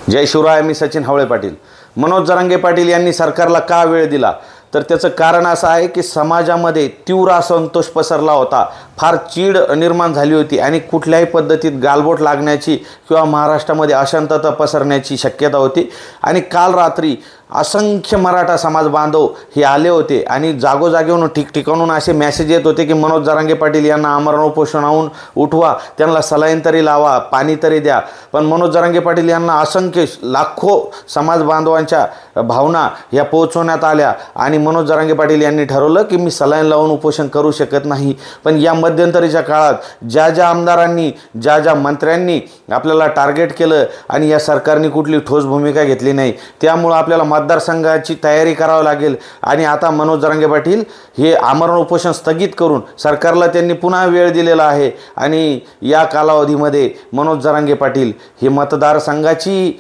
जय शिवराय. मी सचिन हवळे पाटील. मनोज जरांगे पाटील यांनी सरकारला का वेळ दिला तर त्याचं कारण असं आहे की समाजामध्ये तीव्र असंतोष पसरला होता, फार चीड निर्माण झाली होती आणि कुठल्याही पद्धतीत गालबोट लागण्याची किंवा महाराष्ट्रामध्ये अशांतता पसरण्याची शक्यता होती. आणि काल रात्री असंख्य मराठा समाज बांधव हे आले होते आणि जागोजागेवरून ठिकठिकाणून असे मेसेज येत होते की मनोज जरांगे पाटील यांना आमरण उपोषणाहून उठवा, त्यांना सलाईन तरी लावा, पाणी तरी द्या. पण मनोज जरांगे पाटील यांना असंख्य लाखो समाज बांधवांच्या भावना ह्या पोहोचवण्यात आल्या आणि मनोज जरांगे पाटील यांनी ठरवलं की मी सलाईन लावून उपोषण करू शकत नाही. पण या मध्यंतरीच्या काळात ज्या ज्या आमदारांनी ज्या ज्या मंत्र्यांनी आपल्याला टार्गेट केलं आणि या सरकारने कुठली ठोस भूमिका घेतली नाही, त्यामुळं आपल्याला मतदारसंघाची तयारी करावी लागेल. आणि आता मनोज जरांगे पाटील हे आमरण उपोषण स्थगित करून सरकारला त्यांनी पुन्हा वेळ दिलेला आहे आणि या कालावधीमध्ये मनोज जरांगे पाटील हे मतदारसंघाची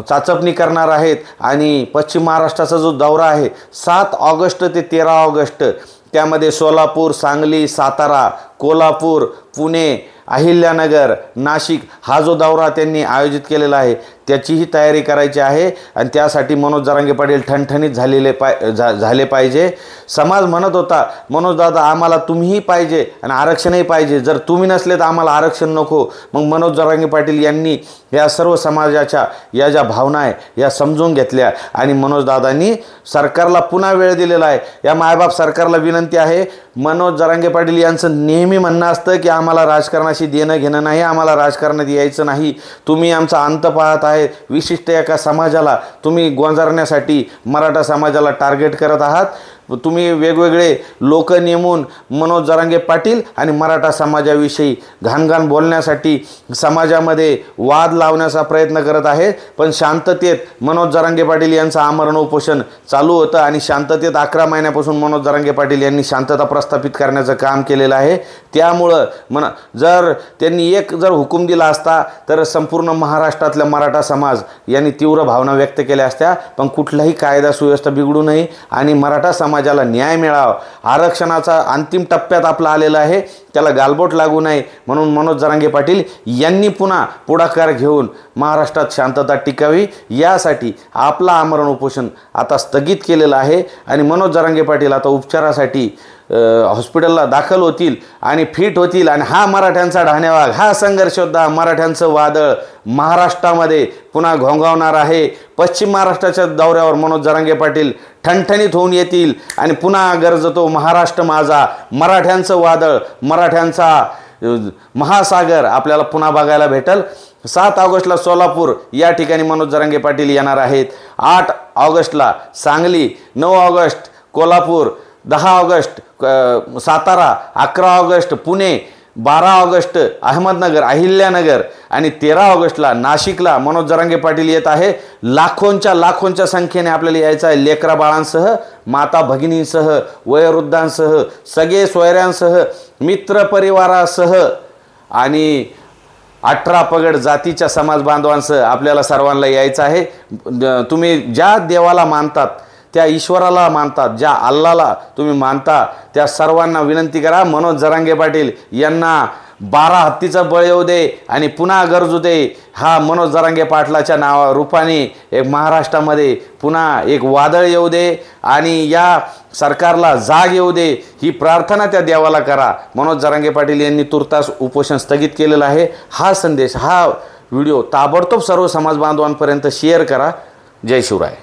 चाचपणी करणार आहेत. आणि पश्चिम महाराष्ट्राचा जो दौरा आहे 7 ऑगस्ट ते 13 ऑगस्ट, त्यामध्ये सोलापूर, सांगली, सातारा, कोल्हापूर, पुणे, अहिल्यानगर, नाशिक हा जो दौरा त्यांनी आयोजित केलेला आहे त्याचीही तयारी करायची आहे. आणि त्यासाठी मनोज जरांगे पाटील ठणठणीत झाले पाहिजे. समाज म्हणत होता मनोज दादा आम्हाला तुम्हीही पाहिजे आणि आरक्षणही पाहिजे, जर तुम्ही नसले तर आम्हाला आरक्षण नको. मग मनोज जरांगे पाटील यांनी या सर्व समाजाच्या या ज्या भावना आहे या समजून घेतल्या आणि मनोज दादांनी सरकारला पुन्हा वेळ दिलेला आहे. या मायबाप सरकारला विनंती आहे, मनोज जरांगे पाटील यांचं नेहमी म्हणणं असतं की आम्हाला राजकारणाशी देणं घेणं नाही, आम्हाला राजकारणात यायचं नाही. तुम्ही आमचा अंत पाहत आहे, विशिष्ट एका समाजाला तुम्ही गोंजारण्यासाठी मराठा समाजाला टार्गेट करत आहात. तुम्ही वेगवेगळे लोक नेमून मनोज जरांगे पाटील आणि मराठा समाजाविषयी घाणघाण बोलण्यासाठी समाजामध्ये वाद लावण्याचा प्रयत्न करत आहे. पण शांततेत मनोज जरांगे पाटील यांचं आमरण उपोषण चालू होतं आणि शांततेत 11 महिन्यापासून मनोज जरांगे पाटील यांनी शांतता प्रस्थापित करण्याचं काम केलेलं आहे. त्यामुळं जर त्यांनी एक हुकूम दिला असता तर संपूर्ण महाराष्ट्रातल्या मराठा समाज यांनी तीव्र भावना व्यक्त केल्या असत्या. पण कुठलाही कायदा सुव्यवस्था बिघडू नये आणि मराठा समाजाला न्याय मिळावा, आरक्षणाचा अंतिम टप्प्यात आपला आलेला आहे, त्याला गालबोट लागू नये म्हणून मनोज जरांगे पाटील यांनी पुन्हा पुढाकार घेऊन महाराष्ट्रात शांतता टिकावी यासाठी आपला आमरण उपोषण आता स्थगित केलेलं आहे. आणि मनोज जरांगे पाटील आता उपचारासाठी हॉस्पिटलला दाखल होतील आणि फिट होतील. आणि हा मराठ्यांचा ढाणेवाग, हा संघर्ष योद्धा, मराठ्यांचं वादळ महाराष्ट्रामध्ये पुन्हा घोंघावणार आहे. पश्चिम महाराष्ट्राच्या दौऱ्यावर मनोज जरांगे पाटील ठणठणीत होऊन येतील आणि पुन्हा गरजतो महाराष्ट्र माझा, मराठ्यांचं वादळ, मराठ्यांचा महासागर आपल्याला पुन्हा बघायला भेटेल. 7 ऑगस्टला सोलापूर या ठिकाणी मनोज जरांगे पाटील येणार आहेत. 8 ऑगस्टला Sangli, 9 August Kolhapur, 10 August Satara, 11 August Pune, 12 August Ahmednagar, Ahilyanagar आणि 13 ऑगस्टला नाशिकला मनोज जरांगे पाटील येत आहे. लाखोंच्या संख्येने आपल्याला यायचं आहे. लेकरा बाळांसह, माता भगिनींसह, वयोवृद्धांसह, सगळे सोयऱ्यांसह, मित्रपरिवारासह आणि 18 पगड जातीच्या समाज बांधवांसह आपल्याला सर्वांना यायचं आहे. तुम्ही ज्या देवाला मानतात, त्या ईश्वराला मानतात, ज्या अल्लाला तुम्ही मानता, त्या सर्वांना विनंती करा मनोज जरांगे पाटील यांना 12 हत्तीचं बळ येऊ दे आणि पुन्हा गरजू दे. हा मनोज जरांगे पाटलाच्या रूपाने एक महाराष्ट्रामध्ये पुन्हा एक वादळ येऊ दे आणि या सरकारला जाग येऊ दे ही प्रार्थना त्या देवाला करा. मनोज जरांगे पाटील यांनी तुर्तास उपोषण स्थगित केलेलं आहे. हा संदेश, हा व्हिडिओ ताबडतोब सर्व समाज बांधवांपर्यंत शेअर करा. जय शिवराय.